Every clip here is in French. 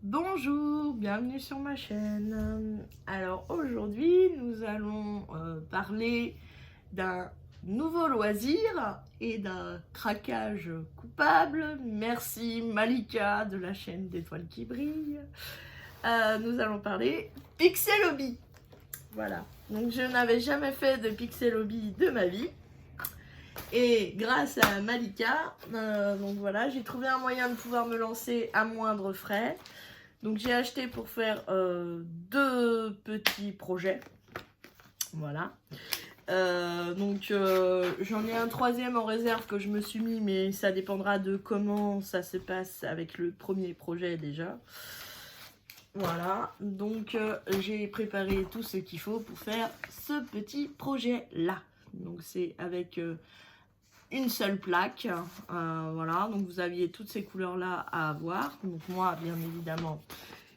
Bonjour, bienvenue sur ma chaîne. Alors aujourd'hui, nous allons parler d'un nouveau loisir et d'un craquage coupable. Merci Malika de la chaîne d'étoiles qui brillent. Nous allons parler Pixel Hobby. Voilà, donc je n'avais jamais fait de Pixel Hobby de ma vie. Et grâce à Malika, donc voilà, j'ai trouvé un moyen de pouvoir me lancer à moindre frais. Donc j'ai acheté pour faire deux petits projets. Voilà. J'en ai un troisième en réserve que je me suis mis, mais ça dépendra de comment ça se passe avec le premier projet déjà. Voilà, donc j'ai préparé tout ce qu'il faut pour faire ce petit projet là. Donc c'est avec une seule plaque, voilà, donc vous aviez toutes ces couleurs là à avoir. Donc moi bien évidemment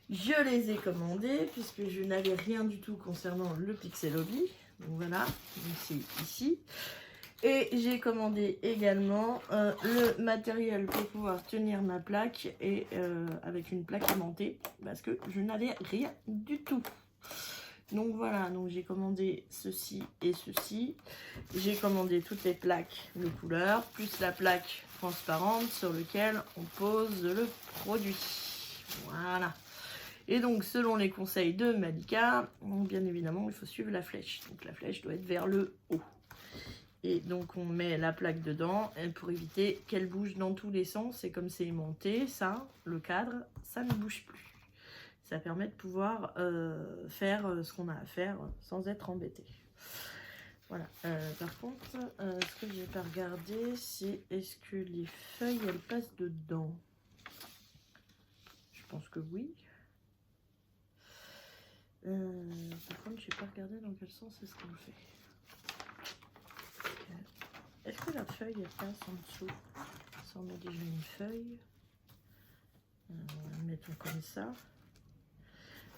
je les ai commandées puisque je n'avais rien du tout concernant le Pixel Hobby. Donc voilà, c'est ici. Et j'ai commandé également le matériel pour pouvoir tenir ma plaque et avec une plaque aimantée parce que je n'avais rien du tout. Donc voilà, donc j'ai commandé ceci et ceci. J'ai commandé toutes les plaques de couleur, plus la plaque transparente sur laquelle on pose le produit. Voilà. Et donc selon les conseils de Malika, bien évidemment il faut suivre la flèche. Donc la flèche doit être vers le haut. Et donc on met la plaque dedans pour éviter qu'elle bouge dans tous les sens. Et comme c'est aimanté, ça, le cadre, ça ne bouge plus. Ça permet de pouvoir faire ce qu'on a à faire sans être embêté. Voilà. Par contre, ce que j'ai pas regardé, c'est est-ce que les feuilles elles passent dedans? Je pense que oui. Par contre, j'ai pas regardé dans quel sens est-ce qu'on fait. Est-ce que la feuille elle passe en dessous? Ça on a déjà une feuille. Mettons comme ça.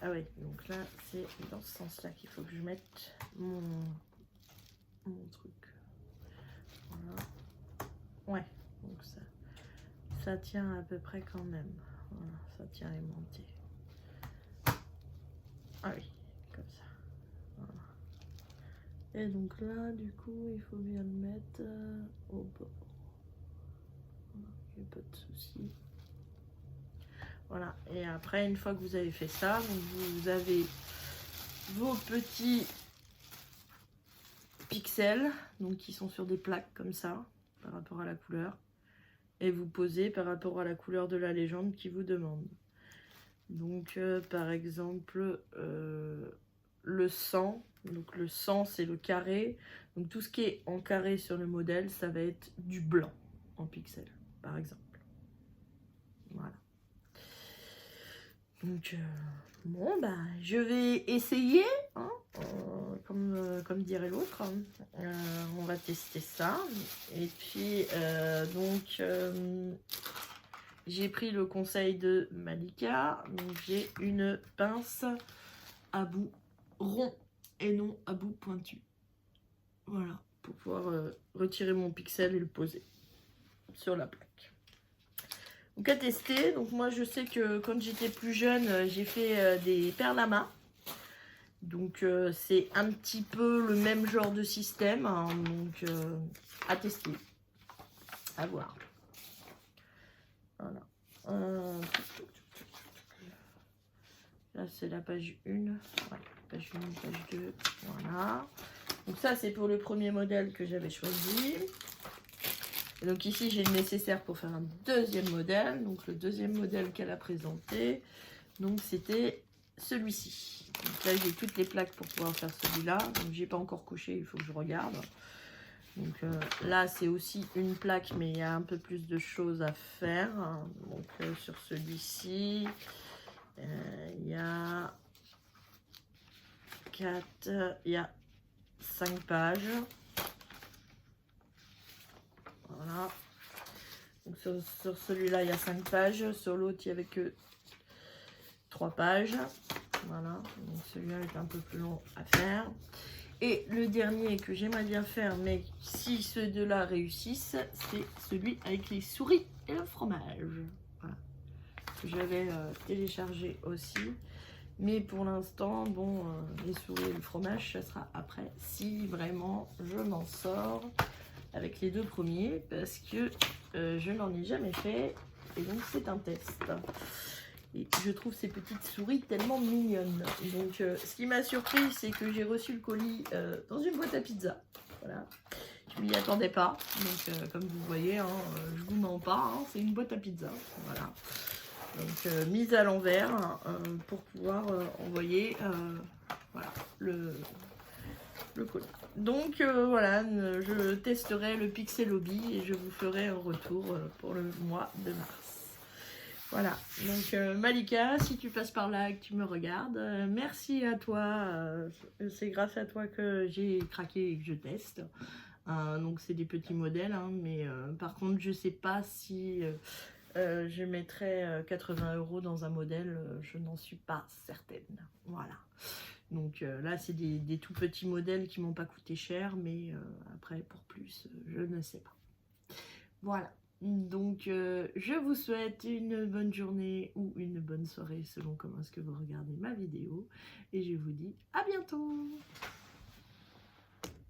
Ah oui, donc là c'est dans ce sens-là qu'il faut que je mette mon truc. Voilà. Ouais, donc ça tient à peu près quand même. Voilà, ça tient aimanté. Ah oui, comme ça. Voilà. Et donc là, du coup, il faut bien le mettre au bord. Voilà, il n'y a pas de souci. Voilà, et après, une fois que vous avez fait ça, vous avez vos petits pixels, donc qui sont sur des plaques comme ça, par rapport à la couleur. Et vous posez par rapport à la couleur de la légende qui vous demande. Donc, par exemple, le sang. Donc, le sang, c'est le carré. Donc, tout ce qui est en carré sur le modèle, ça va être du blanc en pixels, par exemple. Voilà. Donc, bon, bah, je vais essayer, hein, comme dirait l'autre. On va tester ça. Et puis, j'ai pris le conseil de Malika. Donc, j'ai une pince à bout rond et non à bout pointu. Voilà, pour pouvoir retirer mon pixel et le poser sur la plaque. Donc à tester, donc moi je sais que quand j'étais plus jeune, j'ai fait des perles à main. Donc c'est un petit peu le même genre de système, hein, donc à tester, à voir. Voilà. Là c'est la page 1, ouais, page 1, page 2, voilà. Donc ça c'est pour le premier modèle que j'avais choisi. Et donc ici j'ai le nécessaire pour faire un deuxième modèle. Donc le deuxième modèle qu'elle a présenté, donc c'était celui-ci. Donc là j'ai toutes les plaques pour pouvoir faire celui-là. Donc j'ai pas encore coché, il faut que je regarde. Donc là c'est aussi une plaque, mais il y a un peu plus de choses à faire. Donc sur celui-ci, il y a 5 pages. Voilà. Donc sur celui-là, il y a 5 pages. Sur l'autre, il n'y avait que 3 pages. Voilà. Donc celui-là est un peu plus long à faire. Et le dernier que j'aimerais bien faire, mais si ceux deux-là réussissent, c'est celui avec les souris et le fromage. Voilà. que j'avais téléchargé aussi. Mais pour l'instant, bon, les souris et le fromage, ça sera après, si vraiment je m'en sors avec les 2 premiers, parce que je n'en ai jamais fait, et donc c'est un test. Et je trouve ces petites souris tellement mignonnes. Donc ce qui m'a surpris, c'est que j'ai reçu le colis dans une boîte à pizza. Voilà. Je m'y attendais pas. Donc comme vous voyez, hein, je vous mens pas, hein, c'est une boîte à pizza. Voilà. Donc mise à l'envers pour pouvoir envoyer voilà, le colis. Donc voilà, je testerai le Pixel Hobby et je vous ferai un retour pour le mois de mars. Voilà, donc Malika, si tu passes par là et que tu me regardes, merci à toi, c'est grâce à toi que j'ai craqué et que je teste. Donc c'est des petits modèles, hein, mais par contre je sais pas si je mettrais 80 € dans un modèle, je n'en suis pas certaine. Voilà. Donc là, c'est des tout petits modèles qui m'ont pas coûté cher, mais après, pour plus, je ne sais pas. Voilà. Donc, je vous souhaite une bonne journée ou une bonne soirée, selon comment est-ce que vous regardez ma vidéo. Et je vous dis à bientôt!